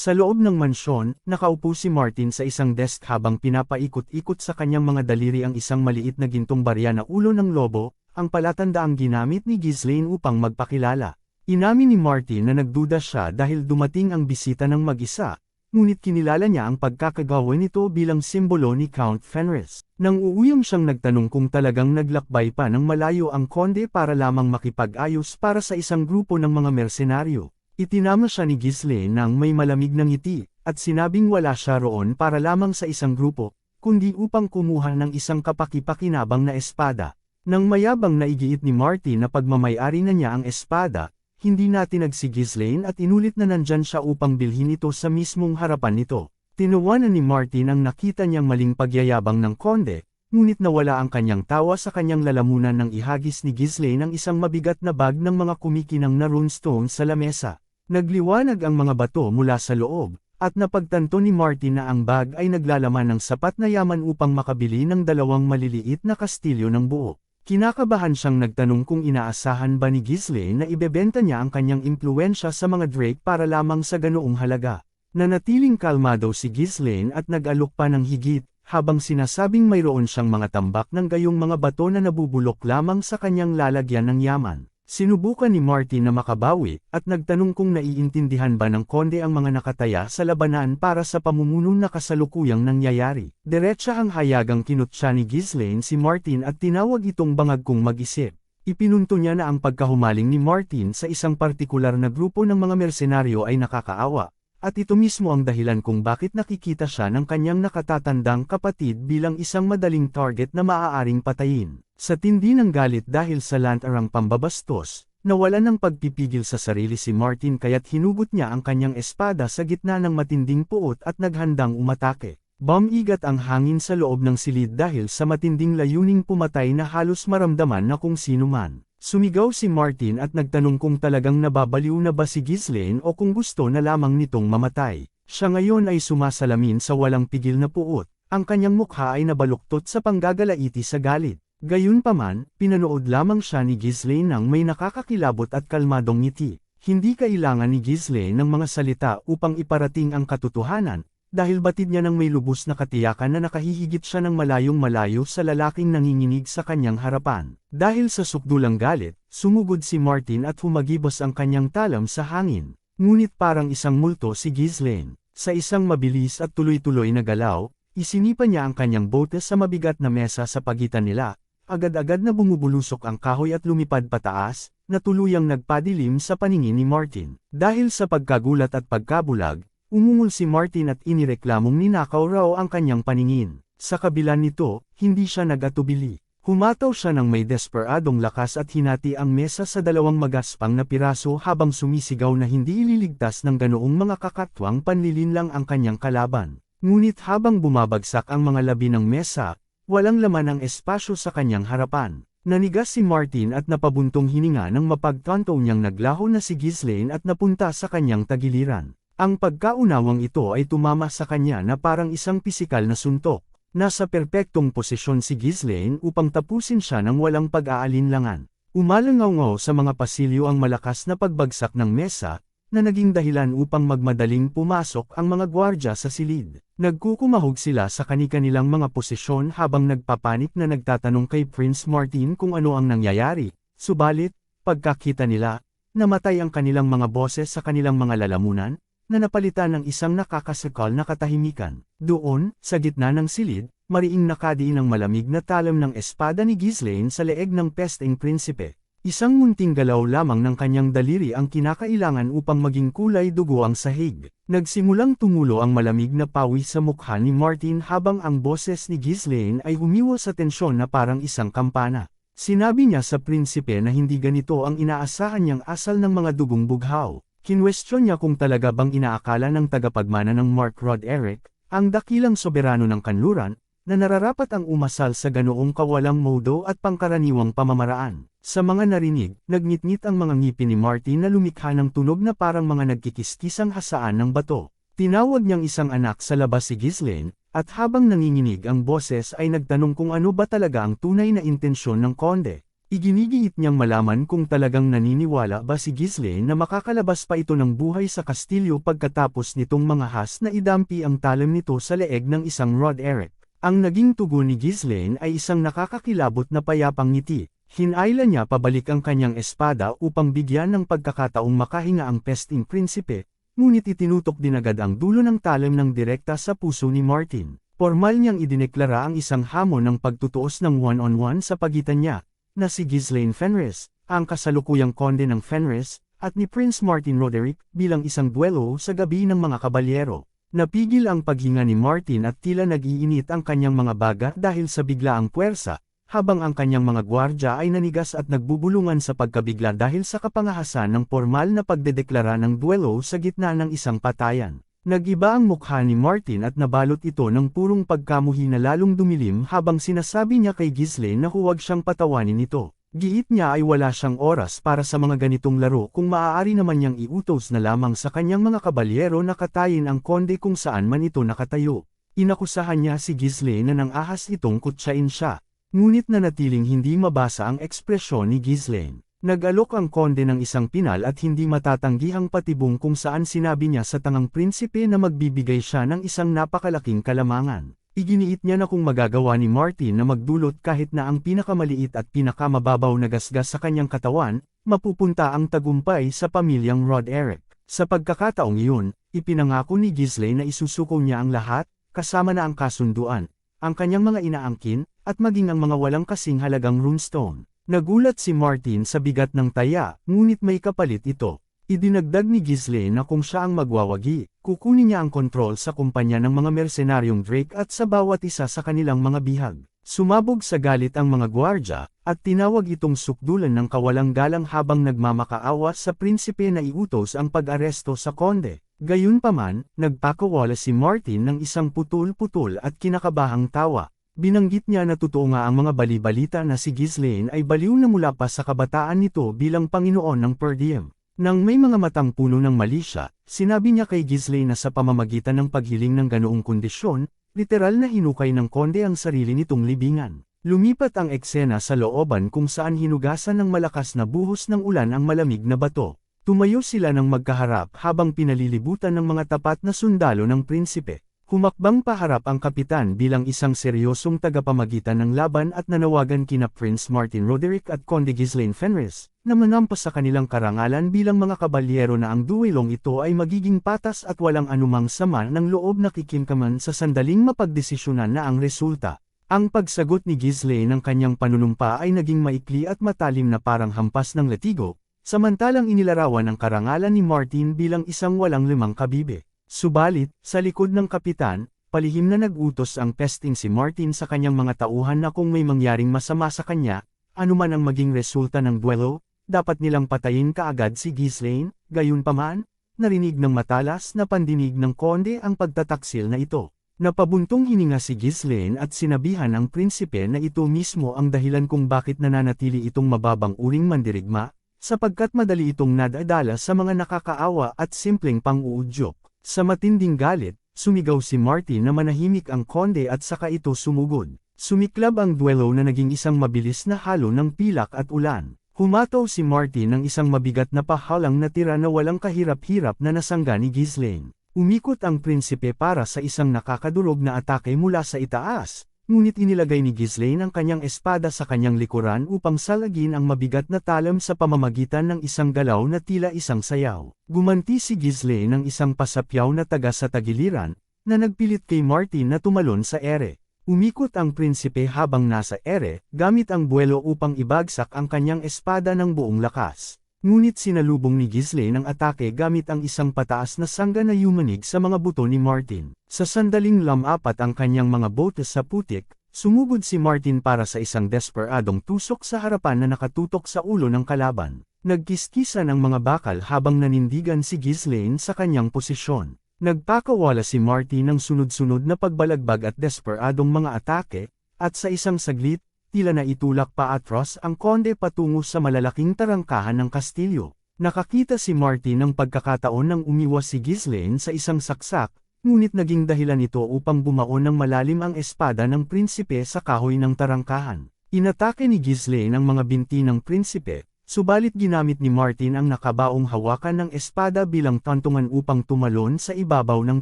Sa loob ng mansyon, nakaupo si Martin sa isang desk habang pinapaikot-ikot sa kanyang mga daliri ang isang maliit na gintong barya na ulo ng lobo, ang palatandaang ginamit ni Ghislaine upang magpakilala. Inamin ni Martin na nagduda siya dahil dumating ang bisita ng mag-isa, ngunit kinilala niya ang pagkakagawa nito bilang simbolo ni Count Fenris. Nang uuyong siyang nagtanong kung talagang naglakbay pa ng malayo ang konde para lamang makipag-ayos para sa isang grupo ng mga mersenaryo. Itinama siya ni Ghislaine nang may malamig na ngiti, at sinabing wala siya roon para lamang sa isang grupo, kundi upang kumuha ng isang kapaki-pakinabang na espada. Nang mayabang na igiit ni Martin na pagmamayari na niya ang espada, hindi natinag si Ghislaine at inulit na nandyan siya upang bilhin ito sa mismong harapan nito. Tinuwanan ni Martin ang nakita niyang maling pagyayabang ng konde, ngunit nawala ang kanyang tawa sa kanyang lalamunan nang ihagis ni Ghislaine ang isang mabigat na bag ng mga kumikinang na runestone sa lamesa. Nagliwanag ang mga bato mula sa loob, at napagtanto ni Martin na ang bag ay naglalaman ng sapat na yaman upang makabili ng 2 maliliit na kastilyo ng buo. Kinakabahan siyang nagtanong kung inaasahan ba ni Ghislaine na ibebenta niya ang kanyang impluwensya sa mga Drake para lamang sa ganoong halaga. Nanatiling kalmado si Ghislaine at nag-alok pa ng higit, habang sinasabing mayroon siyang mga tambak ng gayong mga bato na nabubulok lamang sa kanyang lalagyan ng yaman. Sinubukan ni Martin na makabawi, at nagtanong kung naiintindihan ba ng konde ang mga nakataya sa labanan para sa pamumuno na kasalukuyang nangyayari. Diretsa ang hayagang kinutya ni Ghislaine si Martin at tinawag itong bangag kong mag-isip. Ipinunto niya na ang pagkahumaling ni Martin sa isang partikular na grupo ng mga mersenaryo ay nakakaawa, at ito mismo ang dahilan kung bakit nakikita siya ng kanyang nakatatandang kapatid bilang isang madaling target na maaaring patayin. Sa tindi ng galit dahil sa lantarang pambabastos, nawalan ng pagpipigil sa sarili si Martin kaya't hinugot niya ang kanyang espada sa gitna ng matinding puot at naghandang umatake. Bumigat ang hangin sa loob ng silid dahil sa matinding layuning pumatay na halos maramdaman na kung sino man. Sumigaw si Martin at nagtanong kung talagang nababaliw na ba si Ghislaine o kung gusto na lamang nitong mamatay. Siya ngayon ay sumasalamin sa walang pigil na puot, ang kanyang mukha ay nabaluktot sa panggagalaiti sa galit. Gayunpaman, pinanood lamang siya ni Ghislaine nang may nakakakilabot at kalmadong ngiti. Hindi kailangan ni Ghislaine ng mga salita upang iparating ang katotohanan, dahil batid niya ng may lubos na katiyakan na nakahihigit siya ng malayong malayo sa lalaking nanginginig sa kanyang harapan. Dahil sa sukdulang galit, sumugod si Martin at humagibos ang kanyang talam sa hangin. Ngunit parang isang multo si Ghislaine. Sa isang mabilis at tuloy-tuloy na galaw, isinipa niya ang kanyang bote sa mabigat na mesa sa pagitan nila. Agad-agad na bumubulusok ang kahoy at lumipad pataas, na tuluyang nagpadilim sa paningin ni Martin. Dahil sa pagkagulat at pagkabulag, umungol si Martin at inireklamong ninakaw raw ang kanyang paningin. Sa kabila nito, hindi siya nag-atubili. Humataw siya ng may desperadong lakas at hinati ang mesa sa 2 magaspang na piraso habang sumisigaw na hindi ililigtas ng ganoong mga kakatwang panlilinlang ang kanyang kalaban. Ngunit habang bumabagsak ang mga labi ng mesa, walang laman ang espasyo sa kanyang harapan. Nanigas si Martin at napabuntong hininga nang mapagtanto niyang naglaho na si Ghislaine at napunta sa kanyang tagiliran. Ang pagkaunawang ito ay tumama sa kanya na parang isang pisikal na suntok. Nasa perpektong posisyon si Ghislaine upang tapusin siya ng walang pag-aalinlangan. Umalangaw sa mga pasilyo ang malakas na pagbagsak ng mesa, na naging dahilan upang magmadaling pumasok ang mga gwardya sa silid. Nagkukumahog sila sa kani-kanilang mga posisyon habang nagpapanik na nagtatanong kay Prince Martin kung ano ang nangyayari. Subalit, pagkakita nila, namatay ang kanilang mga boses sa kanilang mga lalamunan, na napalitan ng isang nakakasakal na katahimikan. Doon, sa gitna ng silid, mariing nakadiin ang malamig na talam ng espada ni Ghislaine sa leeg ng pesting prinsipe. Isang munting galaw lamang ng kanyang daliri ang kinakailangan upang maging kulay dugo ang sahig. Nagsimulang tumulo ang malamig na pawis sa mukha ni Martin habang ang boses ni Ghislaine ay humiwa sa tensyon na parang isang kampana. Sinabi niya sa prinsipe na hindi ganito ang inaasahan niyang asal ng mga dugong bughaw. Kinwestiyon niya kung talaga bang inaakala ng tagapagmana ng Mark Roderick, ang dakilang soberano ng kanluran, na nararapat ang umasal sa ganoong kawalang modo at pangkaraniwang pamamaraan. Sa mga narinig, nagngit-ngit ang mga ngipin ni Martin na lumikha ng tunog na parang mga nagkikiskisang hasaan ng bato. Tinawag niyang isang anak sa labas si Ghislaine, at habang nanginginig ang boses ay nagtanong kung ano ba talaga ang tunay na intensyon ng konde. Iginigiit niyang malaman kung talagang naniniwala ba si Ghislaine na makakalabas pa ito ng buhay sa kastilyo pagkatapos nitong mangahas na idampi ang talim nito sa leeg ng isang Rod Eric. Ang naging tugon ni Ghislaine ay isang nakakakilabot na payapang ngiti. Hinayla niya pabalik ang kanyang espada upang bigyan ng pagkakataong makahinga ang pesting prinsipe, ngunit itinutok din agad ang dulo ng talim ng direkta sa puso ni Martin. Formal niyang idineklara ang isang hamon ng pagtutuos ng one-on-one sa pagitan niya, na si Ghislaine Fenris, ang kasalukuyang konde ng Fenris, at ni Prince Martin Roderick bilang isang duelo sa gabi ng mga kabalyero. Napigil ang paghinga ni Martin at tila nag-iinit ang kanyang mga baga dahil sa biglaang puwersa, habang ang kanyang mga gwardya ay nanigas at nagbubulungan sa pagkabigla dahil sa kapangahasan ng formal na pagdedeklara ng duelo sa gitna ng isang patayan. Nag-iba ang mukha ni Martin at nabalot ito ng purong pagkamuhi na lalong dumilim habang sinasabi niya kay Ghislaine na huwag siyang patawanin ito. Giit niya ay wala siyang oras para sa mga ganitong laro kung maaari naman niyang iutos na lamang sa kanyang mga kabalyero na katayin ang konde kung saan man ito nakatayo. Inakusahan niya si Ghislaine na nang ahas itong kutsain siya, ngunit nanatiling hindi mabasa ang ekspresyon ni Ghislaine. Nag-alok ang konde ng isang pinal at hindi matatanggihang patibong kung saan sinabi niya sa tangang prinsipe na magbibigay siya ng isang napakalaking kalamangan. Iginiit niya na kung magagawa ni Martin na magdulot kahit na ang pinakamaliit at pinakamababaw na gasgas sa kanyang katawan, mapupunta ang tagumpay sa pamilyang Rod Eric. Sa pagkakataong iyon, ipinangako ni Ghislaine na isusuko niya ang lahat, kasama na ang kasunduan, ang kanyang mga inaangkin, at maging ang mga walang kasing halagang runestone. Nagulat si Martin sa bigat ng taya, ngunit may kapalit ito. Idinagdag ni Ghislaine na kung siya ang magwawagi, kukunin niya ang kontrol sa kumpanya ng mga mersenaryong Drake at sa bawat isa sa kanilang mga bihag. Sumabog sa galit ang mga gwardya, at tinawag itong sukdulan ng kawalang galang habang nagmamakaawa sa prinsipe na iutos ang pag-aresto sa konde. Gayunpaman, nagpakawala si Martin ng isang putul-putul at kinakabahang tawa. Binanggit niya na totoo nga ang mga bali-balita na si Ghislaine ay baliw na mula pa sa kabataan nito bilang Panginoon ng Perdiem. Nang may mga matang puno ng mali siya, sinabi niya kay Ghislaine na sa pamamagitan ng paghiling ng ganoong kondisyon, literal na hinukay ng konde ang sarili nitong libingan. Lumipat ang eksena sa looban kung saan hinugasan ng malakas na buhos ng ulan ang malamig na bato. Tumayo sila ng magkaharap habang pinalilibutan ng mga tapat na sundalo ng prinsipe. Humakbang paharap ang kapitan bilang isang seryosong tagapamagitan ng laban at nanawagan kina Prince Martin Roderick at Conde Ghislaine Fenris, na manampas sa kanilang karangalan bilang mga kabalyero na ang duelong ito ay magiging patas at walang anumang sama ng loob na kikimkaman sa sandaling mapagdesisyonan na ang resulta. Ang pagsagot ni Ghislaine ng kanyang panunumpa ay naging maikli at matalim na parang hampas ng latigo, samantalang inilarawan ang karangalan ni Martin bilang isang walang limang kabibe. Subalit, sa likod ng kapitan, palihim na nag-utos ang pesting si Martin sa kanyang mga tauhan na kung may mangyaring masama sa kanya, anuman ang maging resulta ng duelo, dapat nilang patayin kaagad si Ghislaine. Gayunpaman, narinig ng matalas na pandinig ng konde ang pagtataksil na ito. Napabuntong hininga si Ghislaine at sinabihan ang prinsipe na ito mismo ang dahilan kung bakit nananatili itong mababang uring mandirigma, sapagkat madali itong nadadala sa mga nakakaawa at simpleng pang-uudyok. Sa matinding galit, sumigaw si Martin na manahimik ang konde at saka ito sumugod. Sumiklab ang duelo na naging isang mabilis na halo ng pilak at ulan. Humataw si Martin ng isang mabigat na pahalang na tira na walang kahirap-hirap na nasangga ni Ghislaine. Umikot ang prinsipe para sa isang nakakadurog na atake mula sa itaas, ngunit inilagay ni Ghislaine ang kanyang espada sa kanyang likuran upang salagin ang mabigat na talam sa pamamagitan ng isang galaw na tila isang sayaw. Gumanti si Ghislaine ng isang pasapyaw na taga sa tagiliran, na nagpilit kay Martin na tumalon sa ere. Umikot ang prinsipe habang nasa ere, gamit ang buwelo upang ibagsak ang kanyang espada ng buong lakas. Ngunit sinalubong ni Ghislaine ang atake gamit ang isang pataas na sangga na yumanig sa mga buto ni Martin. Sa sandaling lamapat ang kanyang mga botes sa putik, sumugod si Martin para sa isang desperadong tusok sa harapan na nakatutok sa ulo ng kalaban. Nagkiskisan ang mga bakal habang nanindigan si Ghislaine sa kanyang posisyon. Nagpakawala si Martin ng sunod-sunod na pagbalagbag at desperadong mga atake, at sa isang saglit, tila na itulak pa atras ang konde patungo sa malalaking tarangkahan ng kastilyo. Nakakita si Martin ng pagkakataon nang umiwas si Ghislaine sa isang saksak, ngunit naging dahilan ito upang bumaon ng malalim ang espada ng prinsipe sa kahoy ng tarangkahan. Inatake ni Ghislaine ang mga binti ng prinsipe, subalit ginamit ni Martin ang nakabaong hawakan ng espada bilang tantungan upang tumalon sa ibabaw ng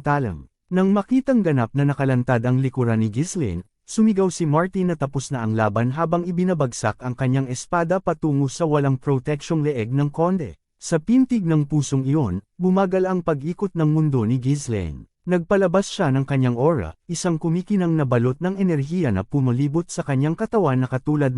talam. Nang makitang ganap na nakalantad ang likuran ni Ghislaine, sumigaw si Martin na tapos na ang laban habang ibinabagsak ang kanyang espada patungo sa walang proteksyong leeg ng konde. Sa pintig ng pusong iyon, bumagal ang pag-ikot ng mundo ni Ghislaine. Nagpalabas siya ng kanyang aura, isang kumikinang na balot ng enerhiya na pumulibot sa kanyang katawan na katulad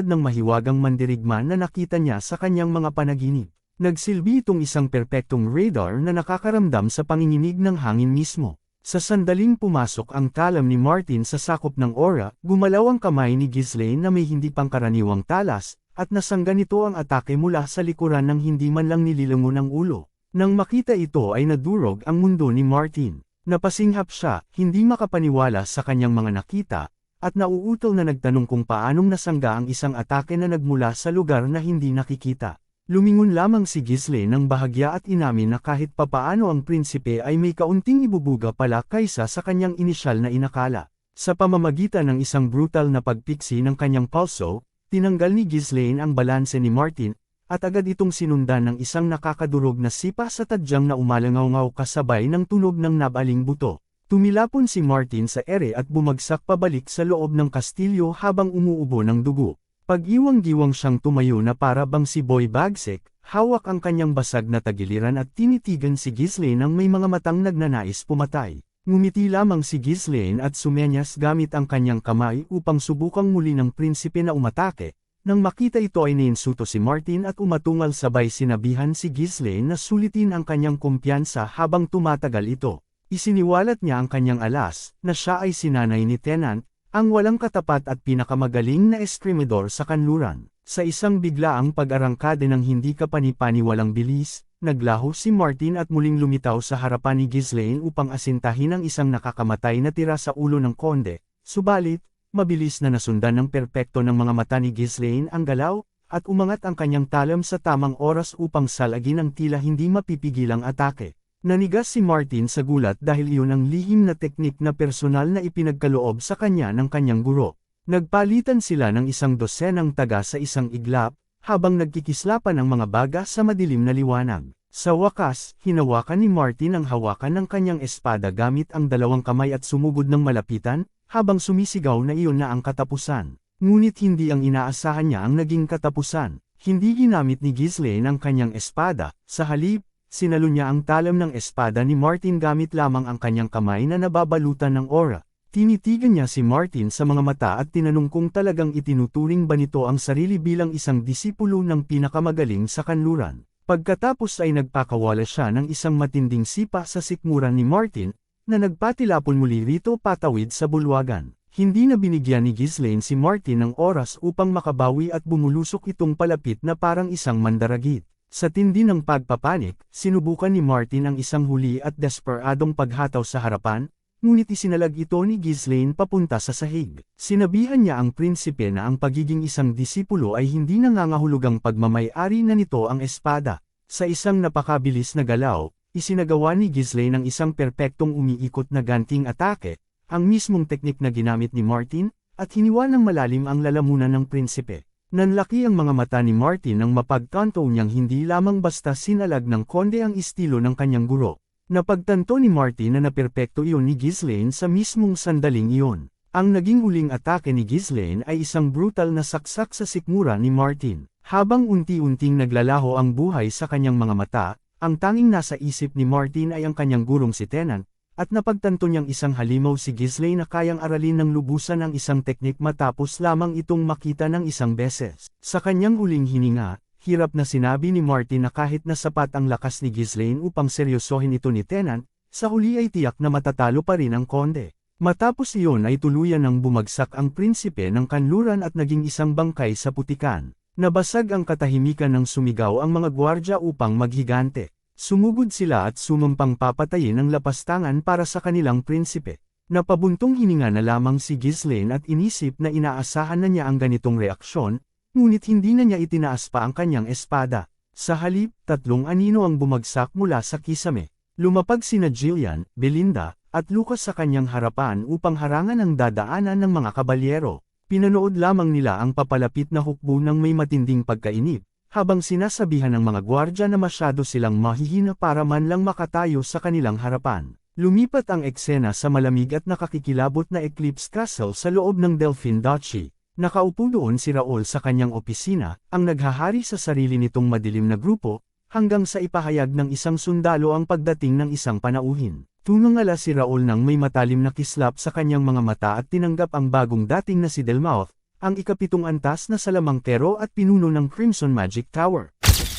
ng mahiwagang mandirigma na nakita niya sa kanyang mga panaginip. Nagsilbi itong isang perpektong radar na nakakaramdam sa panginginig ng hangin mismo. Sa sandaling pumasok ang talam ni Martin sa sakop ng aura, gumalaw ang kamay ni Ghislaine na may hindi pangkaraniwang talas, at nasangga nito ang atake mula sa likuran ng hindi man lang nililangon ang ulo. Nang makita ito ay nadurog ang mundo ni Martin. Napasinghap siya, hindi makapaniwala sa kanyang mga nakita, at nauutol na nagtanong kung paanong nasangga ang isang atake na nagmula sa lugar na hindi nakikita. Lumingon lamang si Ghislaine ng bahagya at inamin na kahit papaano ang prinsipe ay may kaunting ibubuga pala kaysa sa kanyang inisyal na inakala. Sa pamamagitan ng isang brutal na pagpiksi ng kanyang pulso, tinanggal ni Ghislaine ang balanse ni Martin, at agad itong sinundan ng isang nakakadurog na sipa sa tadyang na umalangaw-ngaw kasabay ng tunog ng nabaling buto. Tumilapon si Martin sa ere at bumagsak pabalik sa loob ng kastilyo habang umuubo ng dugo. Pag-iwang-giwang siyang tumayo na para bang si Boy Bagsik, hawak ang kanyang basag na tagiliran at tinitigan si Ghislaine ng may mga matang nagnanais pumatay. Ngumiti lamang si Ghislaine at sumenyas gamit ang kanyang kamay upang subukang muli ng prinsipe na umatake. Nang makita ito ay nainsuto si Martin at umatungal sabay sinabihan si Ghislaine na sulitin ang kanyang kumpiyansa habang tumatagal ito. Isiniwalat niya ang kanyang alas, na siya ay sinanay ni Tennant, ang walang katapat at pinakamagaling na eskrimidor sa kanluran. Sa isang biglaang pag-arangkade ng hindi kapani-paniwalang bilis, naglaho si Martin at muling lumitaw sa harapan ni Ghislaine upang asintahin ang isang nakakamatay na tira sa ulo ng konde. Subalit, mabilis na nasundan ng perpekto ng mga mata ni Ghislaine ang galaw, at umangat ang kanyang talam sa tamang oras upang salagin ang tila hindi mapipigilang atake. Nanigas si Martin sa gulat dahil iyon ang lihim na teknik na personal na ipinagkaloob sa kanya ng kanyang guro. Nagpalitan sila ng isang dosenang taga sa isang iglap, habang nagkikislapan ang mga baga sa madilim na liwanag. Sa wakas, hinawakan ni Martin ang hawakan ng kanyang espada gamit ang dalawang kamay at sumugod ng malapitan, habang sumisigaw na iyon na ang katapusan. Ngunit hindi ang inaasahan niya ang naging katapusan. Hindi ginamit ni Ghislaine ang kanyang espada, sa halip, sinalo niya ang talam ng espada ni Martin gamit lamang ang kanyang kamay na nababalutan ng aura. Tinitigan niya si Martin sa mga mata at tinanong kung talagang itinuturing ba nito ang sarili bilang isang disipulo ng pinakamagaling sa kanluran. Pagkatapos ay nagpakawala siya ng isang matinding sipa sa sikmuran ni Martin, na nagpatilapon muli rito patawid sa bulwagan. Hindi na binigyan ni Ghislaine si Martin ng oras upang makabawi at bumulusok itong palapit na parang isang mandaragit. Sa tindi ng pagpapanik, sinubukan ni Martin ang isang huli at desperadong paghataw sa harapan, ngunit isinalag ito ni Ghislaine papunta sa sahig. Sinabihan niya ang prinsipe na ang pagiging isang disipulo ay hindi nangangahulugang pagmamay-ari na nito ang espada. Sa isang napakabilis na galaw, isinagawa ni Ghislaine ang isang perpektong umiikot na ganting atake, ang mismong teknik na ginamit ni Martin, at hiniwa ng malalim ang lalamunan ng prinsipe. Nanlaki ang mga mata ni Martin nang mapagtanto niyang hindi lamang basta sinalag ng konde ang estilo ng kanyang guro. Napagtanto ni Martin na naperpekto iyon ni Ghislaine sa mismong sandaling iyon. Ang naging uling atake ni Ghislaine ay isang brutal na saksak sa sikmura ni Martin. Habang unti-unting naglalaho ang buhay sa kanyang mga mata, ang tanging nasa isip ni Martin ay ang kanyang gurong si Tennant, at napagtanto niyang isang halimaw si Ghislaine na kayang aralin ng lubusan ang isang teknik matapos lamang itong makita ng isang beses. Sa kanyang uling hininga, hirap na sinabi ni Martin na kahit na sapat ang lakas ni Ghislaine upang seryosohin ito ni Tennant, sa huli ay tiyak na matatalo pa rin ang konde. Matapos iyon ay tuluyan ng bumagsak ang prinsipe ng kanluran at naging isang bangkay sa putikan. Nabasag ang katahimikan ng sumigaw ang mga gwardya upang maghigante. Sumugod sila at sumampang papatayin ang lapastangan para sa kanilang prinsipe. Napabuntong hininga na lamang si Ghislaine at inisip na inaasahan na niya ang ganitong reaksyon, ngunit hindi na niya itinaas pa ang kanyang espada. Sa halip, 3 anino ang bumagsak mula sa kisame. Lumapag sina Jillian, Belinda, at Lucas sa kanyang harapan upang harangan ang dadaanan ng mga kabalyero. Pinanood lamang nila ang papalapit na hukbo ng may matinding pagkainip, habang sinasabihan ng mga gwardya na masyado silang mahihina para man lang makatayo sa kanilang harapan. Lumipat ang eksena sa malamig at nakakikilabot na Eclipse Castle sa loob ng Delphine Duchy. Nakaupo doon si Raoul sa kanyang opisina, ang naghahari sa sarili nitong madilim na grupo, hanggang sa ipahayag ng isang sundalo ang pagdating ng isang panauhin. Tumangala si Raoul nang may matalim na kislap sa kanyang mga mata at tinanggap ang bagong dating na si Delmouth, ang ikapitong antas na salamangkero at pinuno ng Crimson Magic Tower.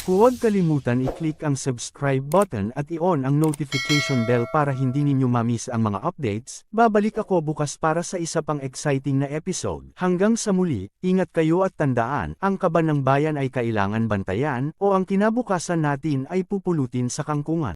Huwag kalimutan i-click ang subscribe button at i-on ang notification bell para hindi ninyo ma-miss ang mga updates. Babalik ako bukas para sa isa pang exciting na episode. Hanggang sa muli, ingat kayo at tandaan, ang kaban ng bayan ay kailangan bantayan, o ang kinabukasan natin ay pupulutin sa kangkungan.